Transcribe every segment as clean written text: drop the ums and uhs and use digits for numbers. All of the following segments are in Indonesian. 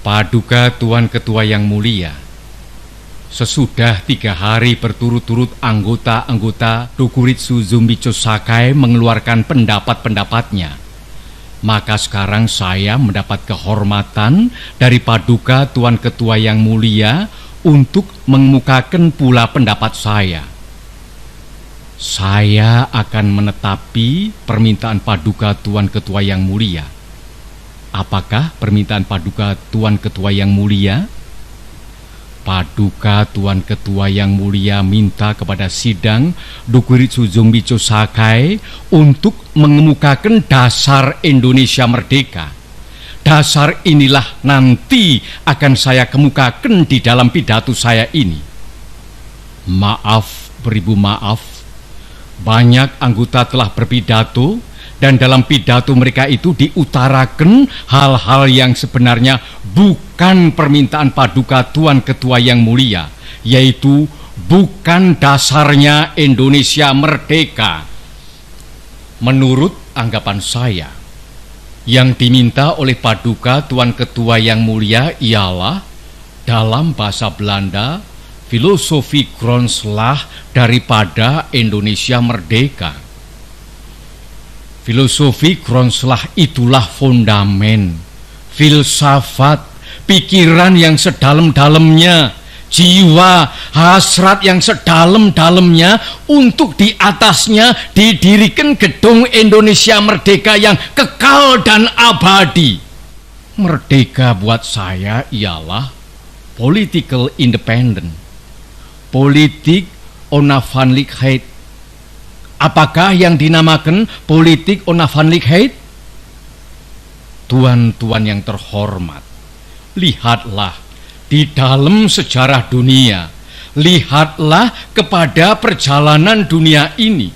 Paduka Tuan Ketua yang mulia, sesudah 3 hari berturut-turut anggota-anggota Dokuritsu Zumbicho Sakai mengeluarkan pendapat-pendapatnya, maka sekarang saya mendapat kehormatan dari Paduka Tuan Ketua yang mulia untuk mengemukakan pula pendapat saya. Saya akan menetapi permintaan Paduka Tuan Ketua yang mulia. Apakah permintaan Paduka Tuan Ketua yang mulia? Paduka Tuan Ketua yang mulia minta kepada sidang Dokuritsu Zumbicho Sakai untuk mengemukakan dasar Indonesia Merdeka. Dasar inilah nanti akan saya kemukakan di dalam pidato saya ini. Maaf, beribu maaf, banyak anggota telah berpidato, dan dalam pidato mereka itu diutarakan hal-hal yang sebenarnya bukan permintaan Paduka Tuan Ketua yang mulia, yaitu bukan dasarnya Indonesia merdeka. Menurut anggapan saya, yang diminta oleh Paduka Tuan Ketua yang mulia ialah dalam bahasa Belanda filosofi grondslag daripada Indonesia merdeka. Filosofi grondslag itulah fondamen, filsafat, pikiran yang sedalam-dalamnya, jiwa, hasrat yang sedalam-dalamnya untuk di atasnya didirikan gedung Indonesia merdeka yang kekal dan abadi. Merdeka buat saya ialah political independent, politik onafhankelijkheid. Apakah yang dinamakan politik onafhankelijkheid? Tuan-tuan yang terhormat, lihatlah di dalam sejarah dunia, lihatlah kepada perjalanan dunia ini.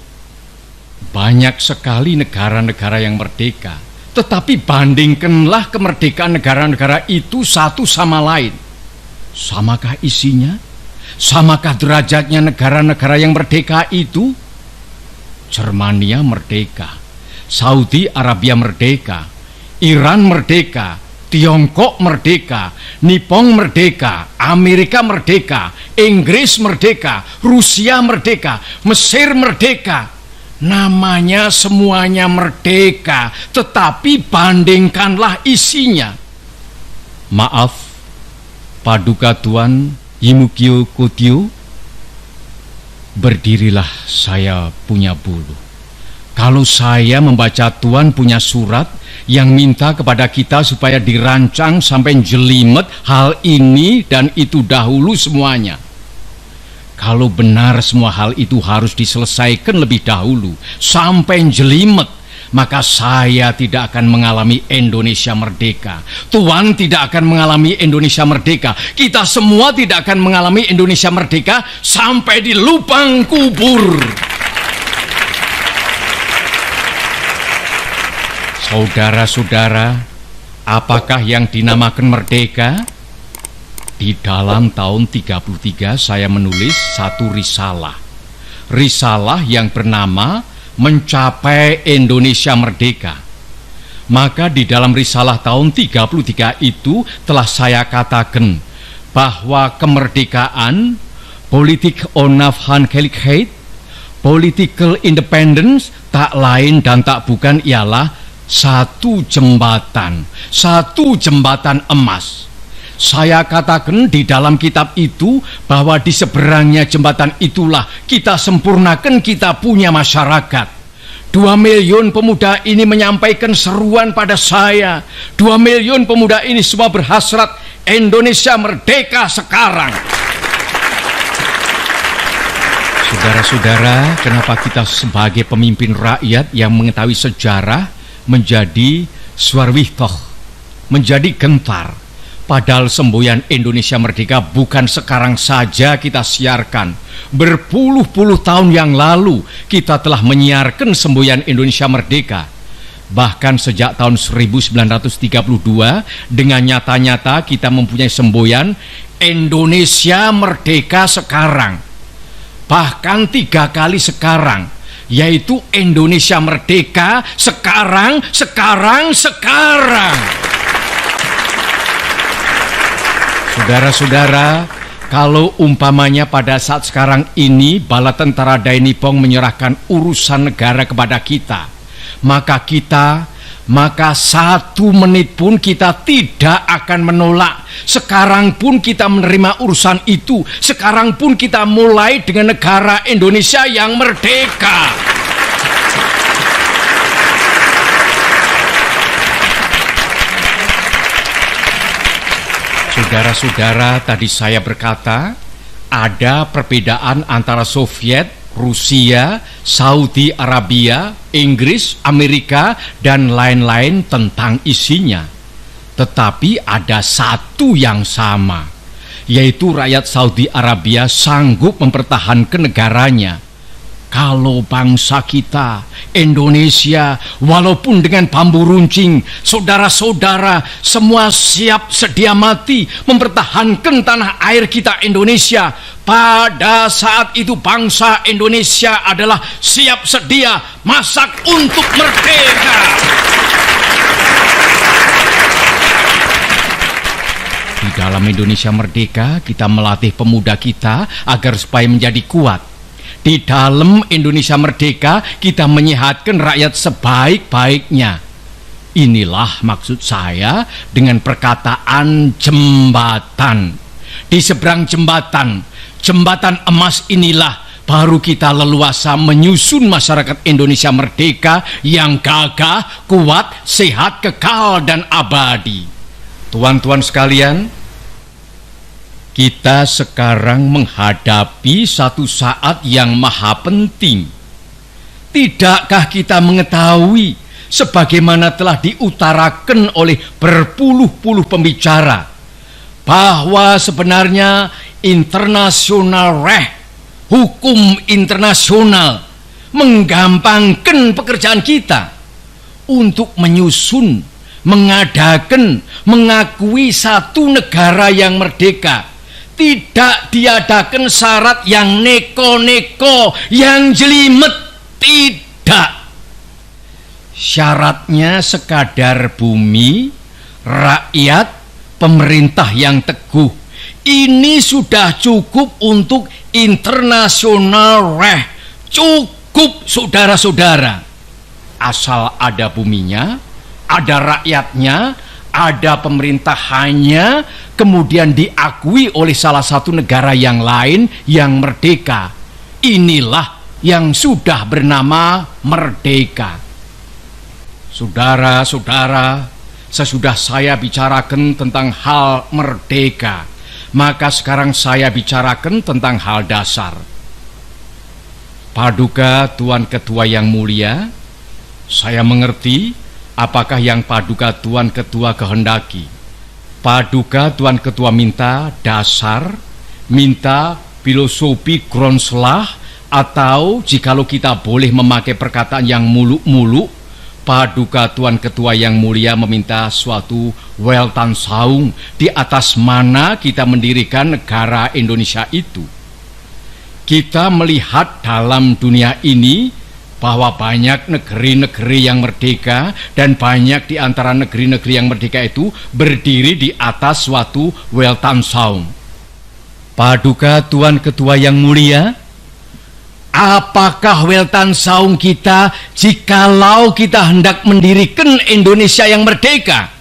Banyak sekali negara-negara yang merdeka, tetapi bandingkanlah kemerdekaan negara-negara itu satu sama lain. Samakah isinya? Samakah derajatnya negara-negara yang merdeka itu? Jermania merdeka, Saudi Arabia merdeka, Iran merdeka, Tiongkok merdeka, Nippon merdeka, Amerika merdeka, Inggris merdeka, Rusia merdeka, Mesir merdeka. Namanya semuanya merdeka, tetapi bandingkanlah isinya. Maaf, Paduka Tuan Yimukyo Kotyo, berdirilah, saya punya bulu. Kalau saya membaca Tuan punya surat yang minta kepada kita supaya dirancang sampai jelimet hal ini dan itu dahulu semuanya. Kalau benar semua hal itu harus diselesaikan lebih dahulu sampai jelimet, maka saya tidak akan mengalami Indonesia merdeka. Tuan tidak akan mengalami Indonesia merdeka. Kita semua tidak akan mengalami Indonesia merdeka sampai di lubang kubur. Saudara-saudara, apakah yang dinamakan merdeka? Di dalam tahun 33 saya menulis satu risalah. Risalah yang bernama Mencapai Indonesia Merdeka. Maka di dalam risalah tahun 33 itu telah saya katakan bahwa kemerdekaan, politik onafhankelijkheid, political independence tak lain dan tak bukan ialah satu jembatan emas. Saya katakan di dalam kitab itu bahwa di seberangnya jembatan itulah kita sempurnakan kita punya masyarakat. 2 miliun pemuda ini menyampaikan seruan pada saya. 2 miliun pemuda ini semua berhasrat Indonesia merdeka sekarang. Saudara-saudara, kenapa kita sebagai pemimpin rakyat yang mengetahui sejarah menjadi swarwihtoh, menjadi gentar? Padahal semboyan Indonesia merdeka bukan sekarang saja kita siarkan. Berpuluh-puluh tahun yang lalu kita telah menyiarkan semboyan Indonesia merdeka. Bahkan sejak tahun 1932 dengan nyata-nyata kita mempunyai semboyan Indonesia merdeka sekarang. Bahkan 3 kali sekarang, yaitu Indonesia merdeka sekarang. Saudara-saudara, kalau umpamanya pada saat sekarang ini bala tentara Dai Nippon menyerahkan urusan negara kepada kita, maka 1 menit pun kita tidak akan menolak. Sekarang pun kita menerima urusan itu. Sekarang pun kita mulai dengan negara Indonesia yang merdeka. Saudara-saudara, tadi saya berkata ada perbedaan antara Soviet, Rusia, Saudi Arabia, Inggris, Amerika, dan lain-lain tentang isinya. Tetapi ada satu yang sama, yaitu rakyat Saudi Arabia sanggup mempertahankan negaranya. Kalau bangsa kita, Indonesia, walaupun dengan bambu runcing, saudara-saudara semua siap sedia mati mempertahankan tanah air kita Indonesia. Pada saat itu bangsa Indonesia adalah siap sedia masak untuk merdeka. Di dalam Indonesia merdeka, kita melatih pemuda kita agar supaya menjadi kuat. Di dalam Indonesia merdeka, kita menyehatkan rakyat sebaik-baiknya. Inilah maksud saya dengan perkataan jembatan. Di seberang jembatan emas inilah baru kita leluasa menyusun masyarakat Indonesia merdeka yang gagah, kuat, sehat, kekal, dan abadi. Tuan-tuan sekalian, kita sekarang menghadapi satu saat yang maha penting. Tidakkah kita mengetahui sebagaimana telah diutarakan oleh berpuluh-puluh pembicara bahwa sebenarnya international law, hukum internasional menggampangkan pekerjaan kita untuk menyusun, mengadakan, mengakui satu negara yang merdeka. Tidak diadakan syarat yang neko-neko, yang jelimet. Tidak. Syaratnya sekadar bumi, rakyat, pemerintah yang teguh. Ini sudah cukup untuk internasional law. Cukup, saudara-saudara. Asal ada buminya, ada rakyatnya, ada pemerintahannya, kemudian diakui oleh salah satu negara yang lain yang merdeka. Inilah yang sudah bernama merdeka. Saudara-saudara, sesudah saya bicarakan tentang hal merdeka, maka sekarang saya bicarakan tentang hal dasar. Paduka Tuan Ketua yang mulia, saya mengerti apakah yang Paduka Tuan Ketua kehendaki. Paduka Tuan Ketua minta dasar, minta filosofi Grundslag, atau jikalau kita boleh memakai perkataan yang muluk-muluk, Paduka Tuan Ketua yang mulia meminta suatu Weltanschauung di atas mana kita mendirikan negara Indonesia itu. Kita melihat dalam dunia ini bahwa banyak negeri-negeri yang merdeka, dan banyak di antara negeri-negeri yang merdeka itu berdiri di atas suatu Weltanschauung. Paduka Tuan Ketua yang mulia, apakah Weltanschauung kita jikalau kita hendak mendirikan Indonesia yang merdeka?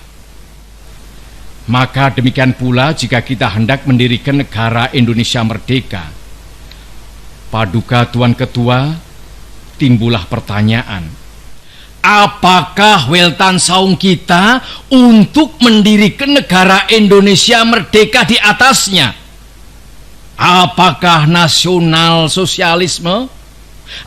Maka demikian pula jika kita hendak mendirikan negara Indonesia merdeka. Paduka Tuan Ketua, timbullah pertanyaan, apakah Weltanschauung kita untuk mendirikan negara Indonesia merdeka di atasnya? Apakah nasional sosialisme?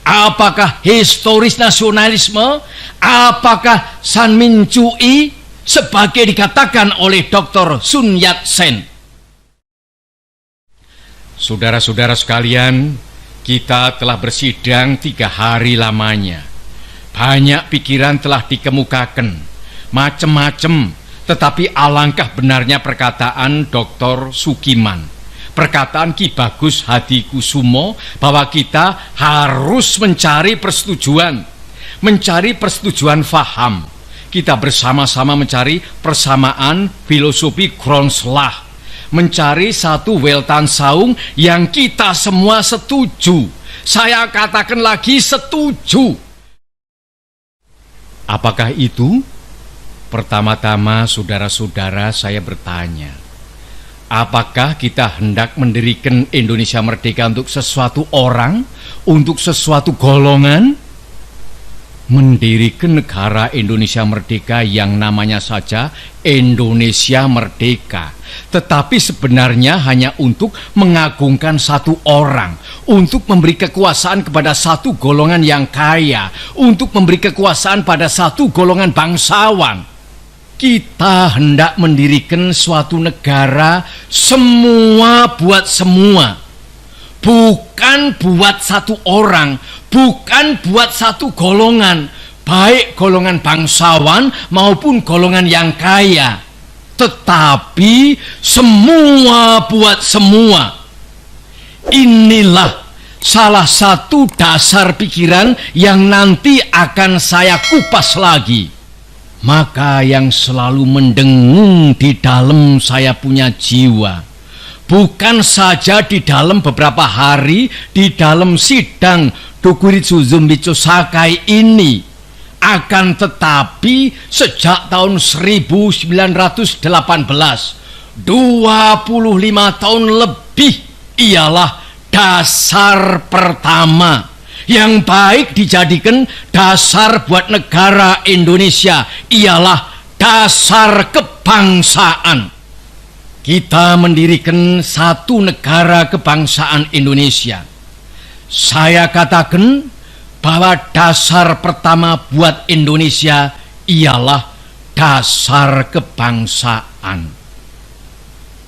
Apakah historis nasionalisme? Apakah Sanmincui sebagai dikatakan oleh Dr. Sun Yat-sen? Saudara-saudara sekalian, kita telah bersidang 3 hari lamanya. Banyak pikiran telah dikemukakan, macam-macam, tetapi alangkah benarnya perkataan Dr. Sukiman, perkataan Ki Bagus Hadikusumo, bahwa kita harus mencari persetujuan faham. Kita bersama-sama mencari persamaan filosofi Grundslag. mencari satu Weltanschauung yang kita semua setuju. Saya katakan lagi setuju. Apakah itu? Pertama-tama saudara-saudara saya bertanya, apakah kita hendak mendirikan Indonesia merdeka untuk sesuatu orang, untuk sesuatu golongan? Mendirikan negara Indonesia merdeka yang namanya saja Indonesia Merdeka, tetapi sebenarnya hanya untuk mengagungkan satu orang, untuk memberi kekuasaan kepada satu golongan yang kaya, untuk memberi kekuasaan pada satu golongan bangsawan. Kita hendak mendirikan suatu negara semua buat semua, bukan buat satu orang, bukan buat satu golongan, baik golongan bangsawan maupun golongan yang kaya, tetapi semua buat semua. Inilah salah satu dasar pikiran yang nanti akan saya kupas lagi. Maka yang selalu mendengung di dalam saya punya jiwa, bukan saja di dalam beberapa hari di dalam sidang Dokuritsu Zumbitsu Sakai ini, akan tetapi sejak tahun 1918, 25 tahun lebih, ialah dasar pertama yang baik dijadikan dasar buat negara Indonesia, ialah dasar kebangsaan. Kita mendirikan satu negara kebangsaan Indonesia. Saya katakan bahwa dasar pertama buat Indonesia ialah dasar kebangsaan.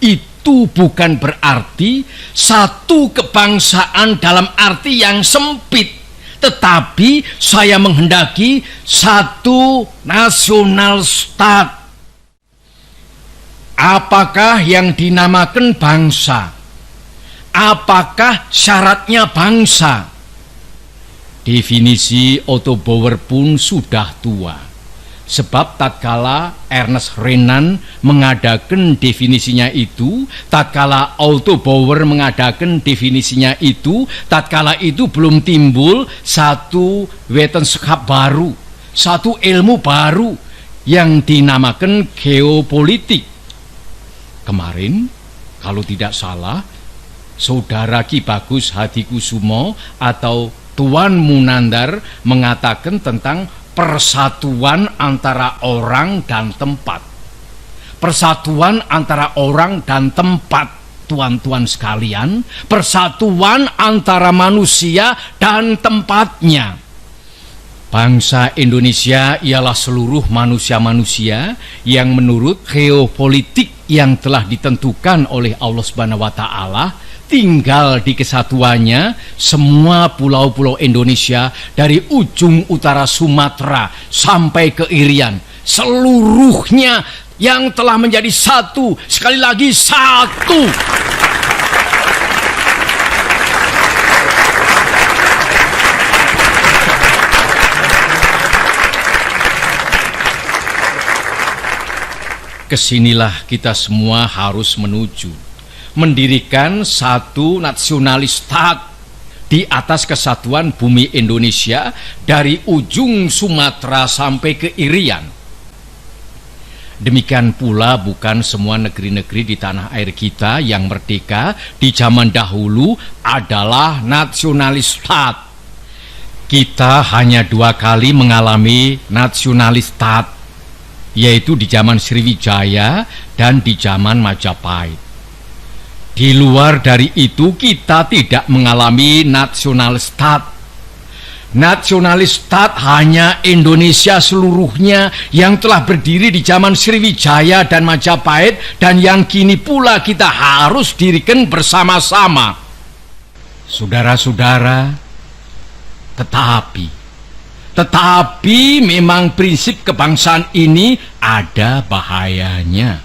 Itu bukan berarti satu kebangsaan dalam arti yang sempit, tetapi saya menghendaki satu nasional stat. Apakah yang dinamakan bangsa? Apakah syaratnya bangsa? Definisi Otto Bauer pun sudah tua. Sebab tatkala Ernest Renan mengadakan definisinya itu, tatkala Otto Bauer mengadakan definisinya itu, tatkala itu belum timbul satu wetenschap baru, satu ilmu baru yang dinamakan geopolitik. Kemarin, kalau tidak salah, Saudara Ki Bagus Hadikusumo atau Tuan Munandar mengatakan tentang persatuan antara orang dan tempat. Persatuan antara orang dan tempat, tuan-tuan sekalian, persatuan antara manusia dan tempatnya. Bangsa Indonesia ialah seluruh manusia-manusia yang menurut geopolitik yang telah ditentukan oleh Allah Subhanahu wa Ta'ala tinggal di kesatuannya semua pulau-pulau Indonesia dari ujung utara Sumatera sampai ke Irian, seluruhnya yang telah menjadi satu, sekali lagi satu. Kesinilah kita semua harus menuju, mendirikan satu nasionalis stat di atas kesatuan bumi Indonesia dari ujung Sumatera sampai ke Irian. Demikian pula bukan semua negeri-negeri di tanah air kita yang merdeka di zaman dahulu adalah nasionalis stat. Kita hanya 2 kali mengalami nasionalis stat, yaitu di zaman Sriwijaya dan di zaman Majapahit. Di luar dari itu kita tidak mengalami nasionalis stat. Nasionalis stat hanya Indonesia seluruhnya yang telah berdiri di zaman Sriwijaya dan Majapahit dan yang kini pula kita harus dirikan bersama-sama. Saudara-saudara, tetapi memang prinsip kebangsaan ini ada bahayanya.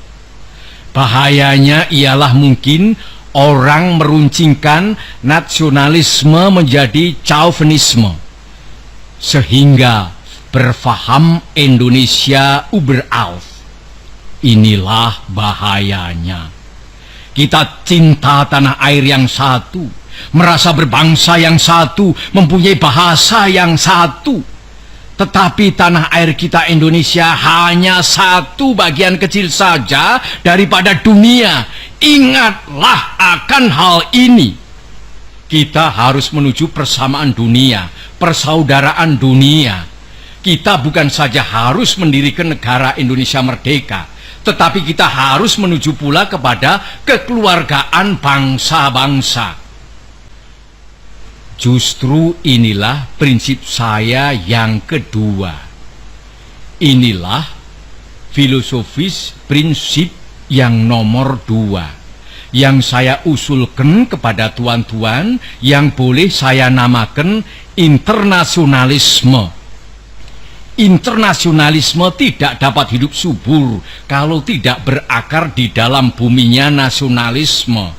Bahayanya ialah mungkin orang meruncingkan nasionalisme menjadi chauvinisme, sehingga berfaham Indonesia überaus. Inilah bahayanya. Kita cinta tanah air yang satu, merasa berbangsa yang satu, mempunyai bahasa yang satu. Tetapi tanah air kita Indonesia hanya satu bagian kecil saja daripada dunia. Ingatlah akan hal ini. Kita harus menuju persamaan dunia, persaudaraan dunia. Kita bukan saja harus mendirikan negara Indonesia merdeka, tetapi kita harus menuju pula kepada kekeluargaan bangsa-bangsa. Justru inilah prinsip saya yang kedua. Inilah filosofis prinsip yang nomor 2 yang saya usulkan kepada tuan-tuan, yang boleh saya namakan internasionalisme. Internasionalisme tidak dapat hidup subur kalau tidak berakar di dalam buminya nasionalisme.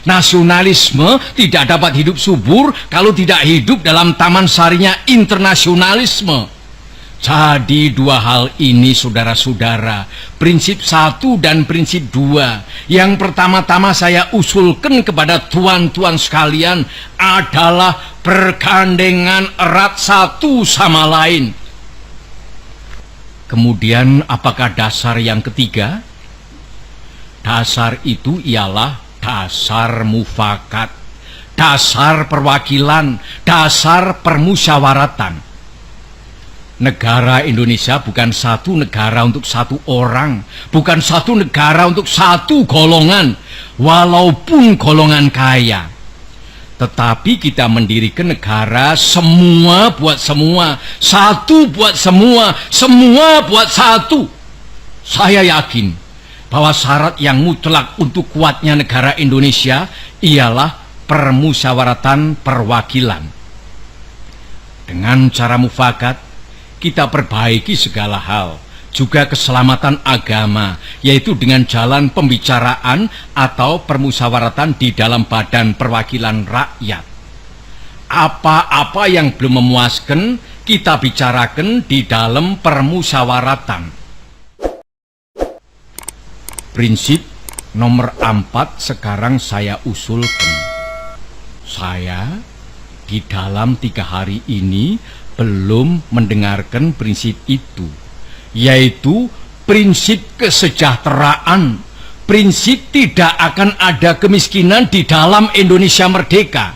Nasionalisme tidak dapat hidup subur kalau tidak hidup dalam taman sarinya internasionalisme. Jadi dua hal ini, saudara-saudara, prinsip 1 dan prinsip 2, yang pertama-tama saya usulkan kepada tuan-tuan sekalian adalah bergandengan erat satu sama lain. Kemudian apakah dasar yang ketiga? Dasar itu ialah dasar mufakat, dasar perwakilan, dasar permusyawaratan. Negara Indonesia bukan satu negara untuk satu orang, bukan satu negara untuk satu golongan, walaupun golongan kaya. Tetapi kita mendirikan negara semua buat semua, satu buat semua, semua buat satu. Saya yakin bahwa syarat yang mutlak untuk kuatnya negara Indonesia ialah permusyawaratan perwakilan. Dengan cara mufakat, kita perbaiki segala hal, juga keselamatan agama, yaitu dengan jalan pembicaraan atau permusyawaratan di dalam badan perwakilan rakyat. Apa-apa yang belum memuaskan, kita bicarakan di dalam permusyawaratan. Prinsip nomor 4 sekarang saya usulkan. Saya di dalam 3 hari ini belum mendengarkan prinsip itu, yaitu prinsip kesejahteraan, prinsip tidak akan ada kemiskinan di dalam Indonesia merdeka.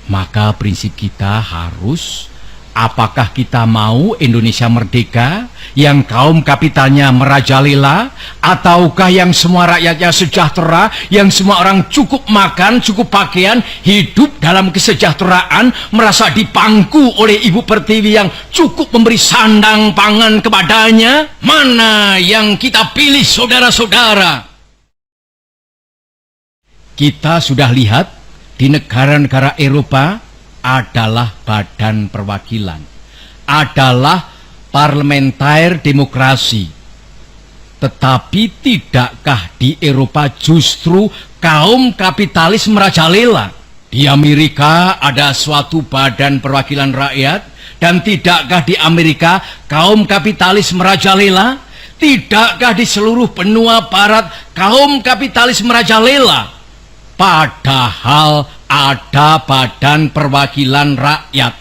Maka prinsip kita harus, apakah kita mau Indonesia merdeka yang kaum kapitalnya merajalela, ataukah yang semua rakyatnya sejahtera, yang semua orang cukup makan, cukup pakaian, hidup dalam kesejahteraan, merasa dipangku oleh Ibu Pertiwi yang cukup memberi sandang pangan kepadanya? Mana yang kita pilih, saudara-saudara? Kita sudah lihat di negara-negara Eropa adalah badan perwakilan, adalah parlementer demokrasi. Tetapi tidakkah di Eropa justru kaum kapitalis merajalela? Di Amerika ada suatu badan perwakilan rakyat, dan tidakkah di Amerika kaum kapitalis merajalela? Tidakkah di seluruh benua barat kaum kapitalis merajalela? Padahal ada badan perwakilan rakyat.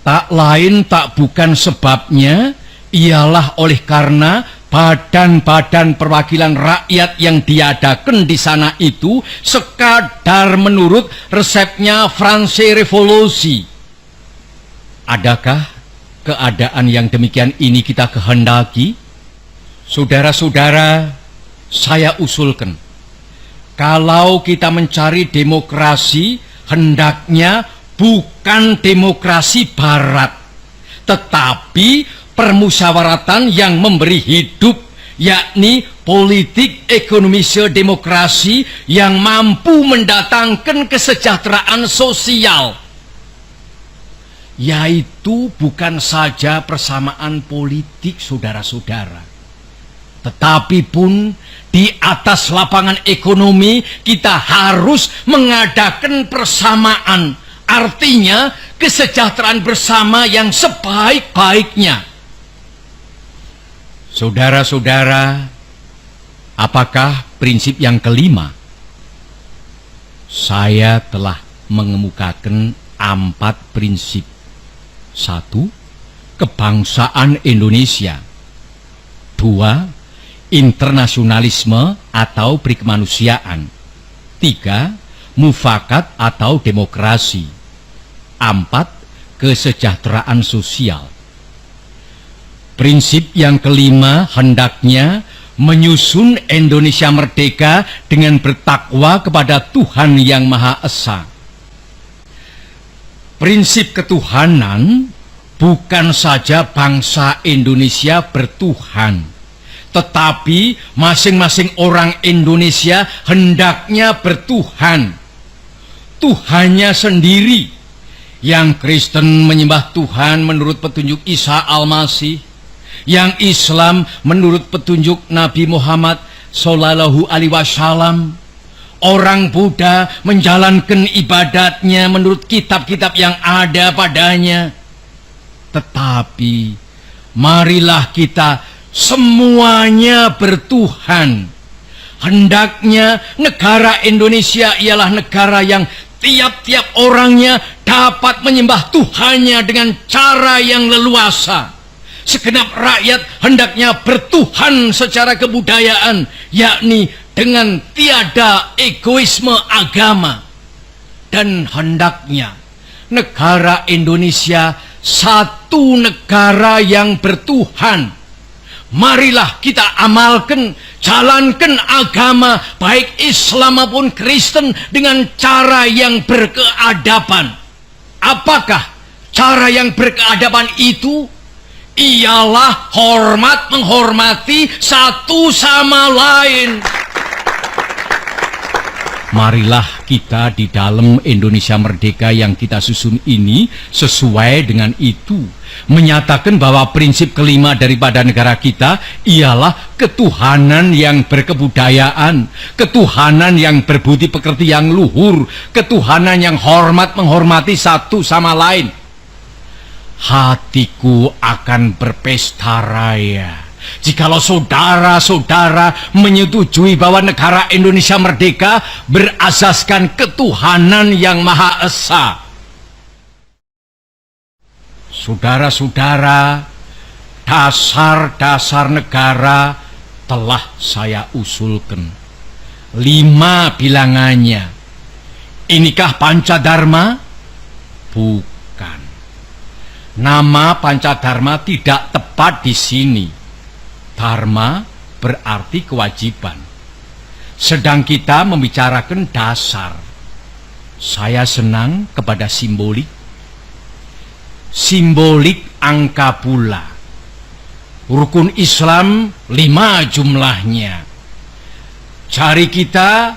Tak lain tak bukan sebabnya ialah oleh karena badan-badan perwakilan rakyat yang diadakan di sana itu sekadar menurut resepnya France Revolusi. Adakah keadaan yang demikian ini kita kehendaki? Saudara-saudara, saya usulkan, kalau kita mencari demokrasi, hendaknya bukan demokrasi barat, tetapi permusyawaratan yang memberi hidup, yakni politik ekonomi demokrasi yang mampu mendatangkan kesejahteraan sosial, yaitu bukan saja persamaan politik, saudara-saudara, tetapi pun di atas lapangan ekonomi kita harus mengadakan persamaan, artinya kesejahteraan bersama yang sebaik-baiknya. Saudara-saudara, apakah prinsip yang kelima saya telah mengemukakan 4 prinsip. 1. Kebangsaan Indonesia. 2. Internasionalisme atau perikemanusiaan. 3. Mufakat atau demokrasi. 4. Kesejahteraan sosial. Prinsip yang kelima hendaknya menyusun Indonesia merdeka dengan bertakwa kepada Tuhan Yang Maha Esa. Prinsip ketuhanan bukan saja bangsa Indonesia bertuhan, tetapi masing-masing orang Indonesia hendaknya bertuhan. Tuhannya sendiri. Yang Kristen menyembah Tuhan menurut petunjuk Isa Al-Masih, yang Islam menurut petunjuk Nabi Muhammad Sallallahu Alaihi Wasallam, orang Buddha menjalankan ibadatnya menurut kitab-kitab yang ada padanya. Tetapi marilah kita semuanya bertuhan. Hendaknya negara Indonesia ialah negara yang tiap-tiap orangnya dapat menyembah Tuhannya dengan cara yang leluasa. Segenap rakyat hendaknya bertuhan secara kebudayaan, yakni dengan tiada egoisme agama. Dan hendaknya negara Indonesia satu negara yang bertuhan. Marilah kita amalkan, jalankan agama baik Islam maupun Kristen dengan cara yang berkeadaban. Apakah cara yang berkeadaban itu? Ialah hormat menghormati satu sama lain. Marilah kita di dalam Indonesia merdeka yang kita susun ini sesuai dengan itu, menyatakan bahwa prinsip kelima daripada negara kita ialah ketuhanan yang berkebudayaan, ketuhanan yang berbudi pekerti yang luhur, ketuhanan yang hormat menghormati satu sama lain. Hatiku akan berpesta raya jikalau saudara-saudara menyetujui bahwa negara Indonesia merdeka berasaskan ketuhanan yang Maha Esa. Saudara-saudara, dasar-dasar negara telah saya usulkan. 5 bilangannya. Inikah Pancadharma? Bukan. Nama Pancadharma tidak tepat di sini. Dharma berarti kewajiban. Sedang kita membicarakan dasar. Saya senang kepada simbolik. Simbolik angka pula. Rukun Islam 5 jumlahnya. Jari kita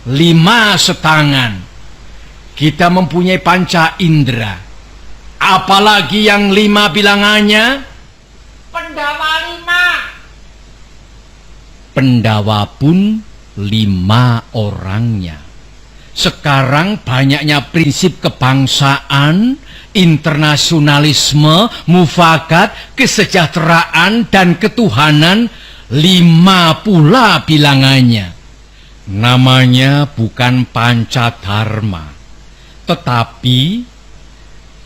5 setangan. Kita mempunyai panca indera. Apalagi yang 5 bilangannya? Pendawa 5. Pendawa pun 5 orangnya. Sekarang banyaknya prinsip kebangsaan, internasionalisme, mufakat, kesejahteraan, dan ketuhanan, 5 pula bilangannya. Namanya bukan Pancadharma, tetapi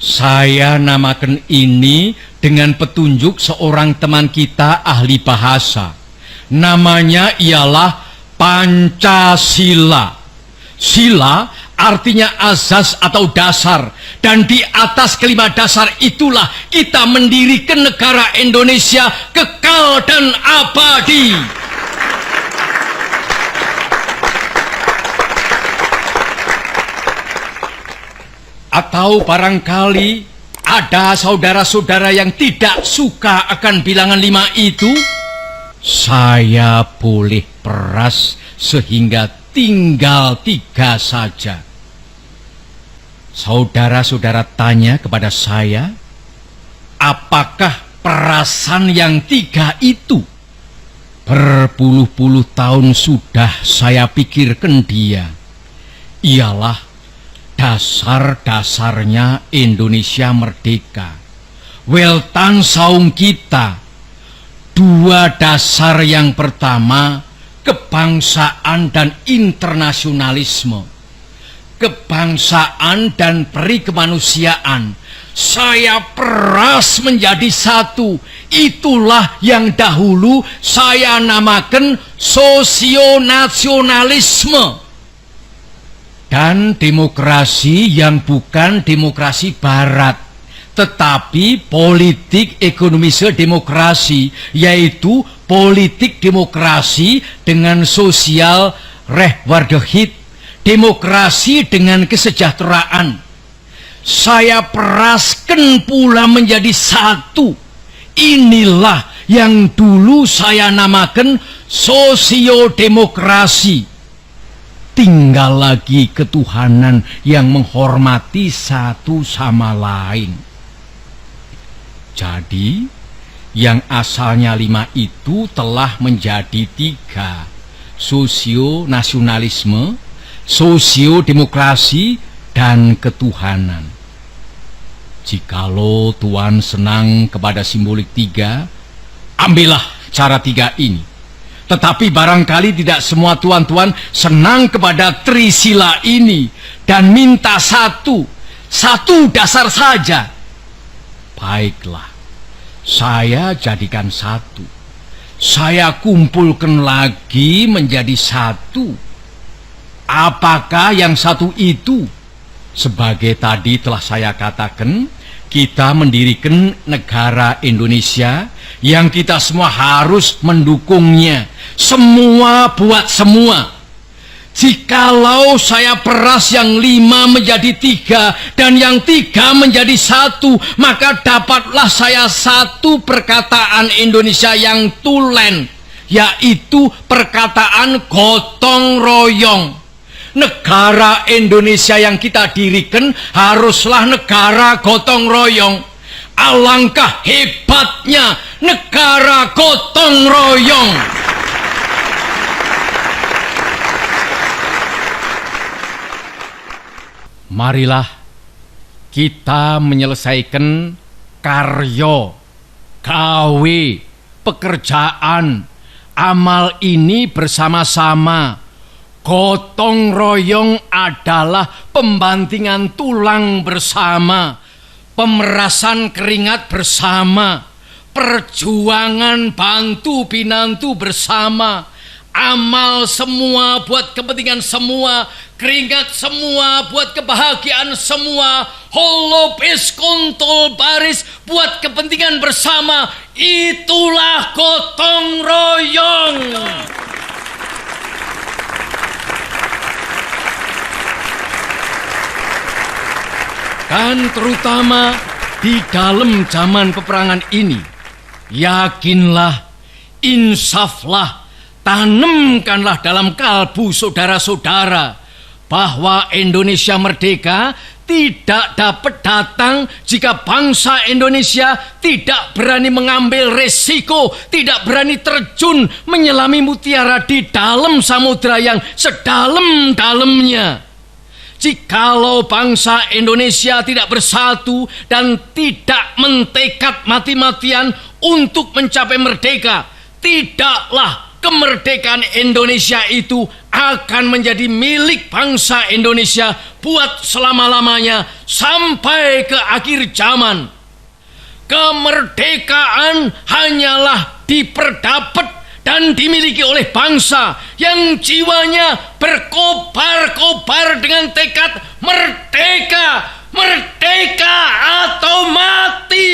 saya namakan ini dengan petunjuk seorang teman kita ahli bahasa. Namanya ialah Pancasila. Sila artinya asas atau dasar. Dan di atas kelima dasar itulah kita mendirikan negara Indonesia kekal dan abadi. Atau barangkali ada saudara-saudara yang tidak suka akan bilangan 5 itu, saya boleh peras sehingga tinggal 3 saja. Saudara-saudara tanya kepada saya, apakah perasan yang 3 itu? Berpuluh-puluh tahun sudah saya pikirkan dia. Ialah dasar-dasarnya Indonesia merdeka. Weltan saung kita. 2 dasar yang pertama, kebangsaan dan internasionalisme. kebangsaan dan peri kemanusiaan. Saya peras menjadi satu. Itulah yang dahulu saya namakan sosionasionalisme. Dan demokrasi yang bukan demokrasi barat, tetapi politik ekonomisme demokrasi, yaitu politik demokrasi dengan sosial rechtvaardigheid, demokrasi dengan kesejahteraan. Saya peraskan pula menjadi satu. Inilah yang dulu saya namakan sosiodemokrasi. Tinggal lagi ketuhanan yang menghormati satu sama lain. Jadi, yang asalnya 5 itu telah menjadi 3. Sosionasionalisme, sosiodemokrasi, dan ketuhanan. Jikalau Tuan senang kepada simbolik 3, ambillah cara 3 ini. Tetapi barangkali tidak semua tuan-tuan senang kepada trisila ini dan minta satu dasar saja. Baiklah, saya jadikan 1. Saya kumpulkan lagi menjadi 1. Apakah yang 1 itu? Sebagai tadi telah saya katakan, kita mendirikan negara Indonesia yang kita semua harus mendukungnya. Semua buat semua. Jikalau saya peras yang 5 menjadi 3 dan yang 3 menjadi 1, maka dapatlah saya 1 perkataan Indonesia yang tulen, yaitu perkataan gotong royong. Negara Indonesia yang kita dirikan haruslah negara gotong royong. Alangkah hebatnya negara gotong royong. Marilah kita menyelesaikan karya, gawe, pekerjaan, amal ini bersama-sama. Gotong royong adalah pembantingan tulang bersama, pemerasan keringat bersama, perjuangan bantu pinantu bersama, amal semua buat kepentingan semua, keringat semua buat kebahagiaan semua, holopis kontol baris buat kepentingan bersama. Itulah gotong royong. Dan terutama di dalam zaman peperangan ini, yakinlah, insaflah, tanamkanlah dalam kalbu saudara-saudara bahwa Indonesia merdeka tidak dapat datang jika bangsa Indonesia tidak berani mengambil resiko, tidak berani terjun menyelami mutiara di dalam samudera yang sedalam-dalamnya. Jikalau bangsa Indonesia tidak bersatu dan tidak mentekad mati-matian untuk mencapai merdeka, tidaklah kemerdekaan Indonesia itu akan menjadi milik bangsa Indonesia buat selama-lamanya sampai ke akhir zaman. Kemerdekaan hanyalah diperdapat dan dimiliki oleh bangsa yang jiwanya berkobar-kobar dengan tekad merdeka, merdeka atau mati.